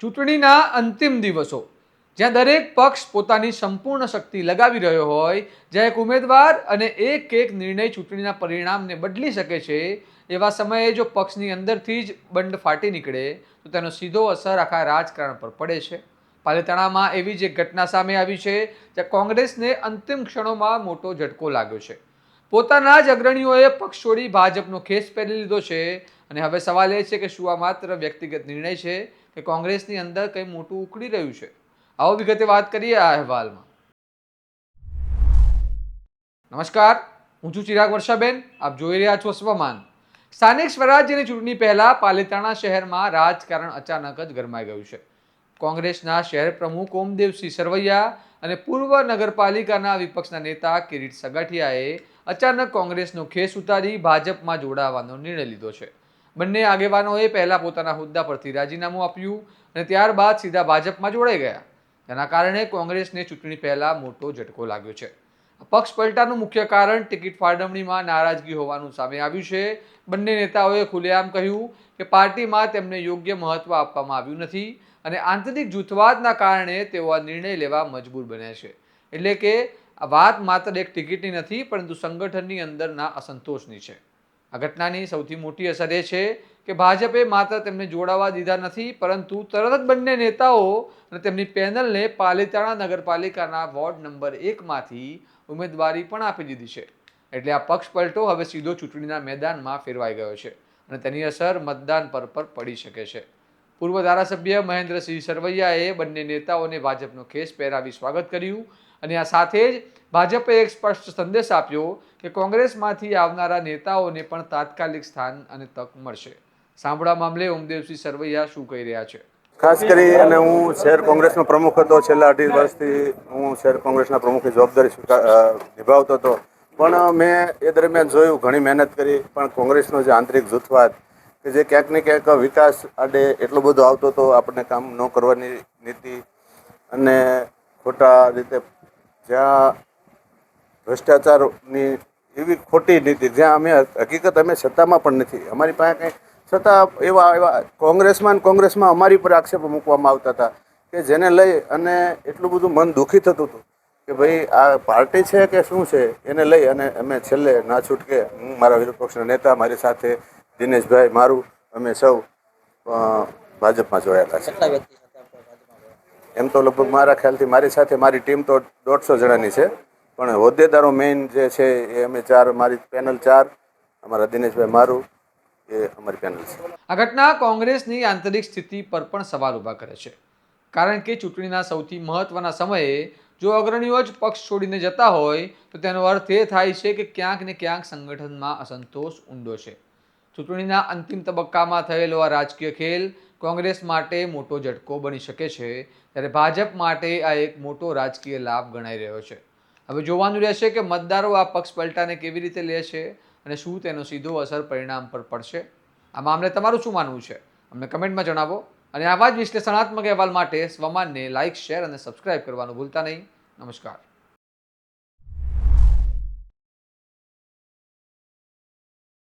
ચૂંટણીના અંતિમ દિવસો જ્યાં દરેક પક્ષ પોતાની સંપૂર્ણ શક્તિ લગાવી રહ્યો હોય, જ્યાં એક ઉમેદવાર અને એક નિર્ણય ચૂંટણીના પરિણામને બદલી શકે છે, એવા સમયે જો પક્ષની અંદરથી જ બંડ ફાટી નીકળે તો તેનો સીધો અસર આખા રાજકારણ પર પડે છે. પાલિતાણામાં એવી જ એક ઘટના સામે આવી છે, જ્યાં કોંગ્રેસને અંતિમ ક્ષણોમાં મોટો ઝટકો લાગ્યો છે. પોતાના જ અગ્રણીઓએ પક્ષ છોડી ભાજપનો ખેસ પહેરી લીધો છે અને હવે સવાલ એ છે કે શું આ માત્ર વ્યક્તિગત નિર્ણય છે કે કોંગ્રેસની અંદર કંઈ મોટું ઉકળી રહ્યું છે. આવો વિગતે વાત કરીએ આ અહેવાલમાં. નમસ્કાર, હું છું ચિરાગ વર્ષાબેન. આપ જોઈ રહ્યા છો સ્વમાન. સ્થાનિક સ્વરાજ્યની ચૂંટણી પહેલા પાલિતાણા શહેરમાં રાજકારણ અચાનક જ ગરમાઈ ગયું છે. કોંગ્રેસના શહેર પ્રમુખ ઓમદેવસિંહ સરવૈયા અને પૂર્વ નગરપાલિકાના વિપક્ષના નેતા કિરીટ સગાઠિયાએ અચાનક કોંગ્રેસનો ખેસ ઉતારી ભાજપમાં જોડાવાનો નિર્ણય લીધો છે. બંને આગેવાનોએ પહેલા પોતાના હોદ્દા પરથી રાજીનામું આપ્યું અને ત્યારબાદ સીધા ભાજપમાં જોડાઈ ગયા. તેના કારણે કોંગ્રેસને ચૂંટણી પહેલા મોટો ઝટકો લાગ્યો છે. પક્ષ પલટાનું મુખ્ય કારણ ટિકિટ ફાળવણીમાં નારાજગી હોવાનું સામે આવ્યું છે. બંને નેતાઓએ ખુલ્લેઆમ કહ્યું કે પાર્ટીમાં તેમને યોગ્ય મહત્વ આપવામાં આવ્યું નથી અને આંતરિક જૂથવાદના કારણે તેઓ આ નિર્ણય લેવા મજબૂર બન્યા છે. એટલે કે આ વાત માત્ર એક ટિકિટની નથી, પરંતુ સંગઠનની અંદરના અસંતોષની છે. આ ઘટનાની સૌથી મોટી અસર એ છે કે ભાજપે માત્ર તેમને જોડાવા દીધા નથી, પરંતુ તરત જ બંને નેતાઓ અને તેમની પેનલને પાલિતાણા નગરપાલિકાના વોર્ડ નંબર 1માંથી ઉમેદવારી પણ આપી દીધી છે. એટલે આ પક્ષ પલટો હવે સીધો ચૂંટણીના મેદાનમાં ફેરવાઈ ગયો છે અને તેની અસર મતદાન પર પડી શકે છે. પૂર્વ ધારાસભ્ય મહેન્દ્રસિંહ સરવૈયાએ બંને નેતાઓને ભાજપનો ખેસ પહેરાવી સ્વાગત કર્યું અને આ સાથે જ ભાજપે એક સ્પષ્ટ સંદેશ આપ્યો કે કોંગ્રેસમાંથી આવનારા નેતાઓને પણ તાત્કાલિક સ્થાન અને તક મળશે. સાંભળવા મામલે ઓમદેવસિંહ સરવૈયા શું કહી રહ્યા છે. ખાસ કરી અને હું શહેર કોંગ્રેસનો પ્રમુખ હતો. છેલ્લા 2.5 વર્ષથી હું શહેર કોંગ્રેસના પ્રમુખની જવાબદારી નિભાવતો હતો. પણ મેં એ દરમિયાન જોયું, ઘણી મહેનત કરી, પણ કોંગ્રેસનો જે આંતરિક જૂથવાદ કે જે ક્યાંક ને ક્યાંક વિકાસ આડે એટલો બધો આવતો હતો, આપણને કામ ન કરવાની નીતિ અને ખોટા રીતે જ્યાં ભ્રષ્ટાચારની એવી ખોટી નીતિ, જ્યાં હકીકત અમે સત્તામાં પણ નથી, અમારી પાસે કંઈ છતાં એવા કોંગ્રેસમાં અમારી પર આક્ષેપો મૂકવામાં આવતા હતા કે જેને લઈ અને એટલું બધું મન દુઃખી થતું હતું કે ભાઈ આ પાર્ટી છે કે શું છે, એને લઈ અને અમે છેલ્લે ના છૂટકે હું, મારા વિરોધ પક્ષના નેતા, મારી સાથે દિનેશભાઈ, મારું, અમે સૌ ભાજપમાં જોડાયેલા છે. એમ તો લગભગ મારા ખ્યાલથી મારી સાથે મારી ટીમ તો 150 જણાની છે, પણ હોદ્દેદારો મેઇન જે છે એ અમે 4, મારી પેનલ 4, અમારા દિનેશભાઈ, મારું, એ અમારી પેનલ છે. આ ઘટના કોંગ્રેસની આંતરિક સ્થિતિ પર પણ સવાલ ઊભા કરે છે, કારણ કે ચૂંટણીના સૌથી મહત્વના સમયે જો અગ્રણીઓ જ પક્ષ છોડીને જતા હોય તો તેનો અર્થ એ થાય છે કે ક્યાંક ને ક્યાંક સંગઠનમાં અસંતોષ ઊંડો છે. ચૂંટણીના અંતિમ તબક્કામાં થયેલો આ રાજકીય ખેલ કોંગ્રેસ માટે મોટો ઝટકો બની શકે છે, ત્યારે ભાજપ માટે આ એક મોટો રાજકીય લાભ ગણાઈ રહ્યો છે. હવે જોવાનું રહેશે કે મતદારો આ પક્ષ પલટાને કેવી રીતે લે છે અને શું તેનો સીધો અસર પરિણામ પર પડશે. આ મામલે તમારું શું માનવું છે, અમને કમેન્ટમાં જણાવો અને આવા જ વિશ્લેષણાત્મક અહેવાલ માટે સ્વમાનને લાઇક, શેર અને સબસ્ક્રાઇબ કરવાનું ભૂલતા નહીં. નમસ્કાર.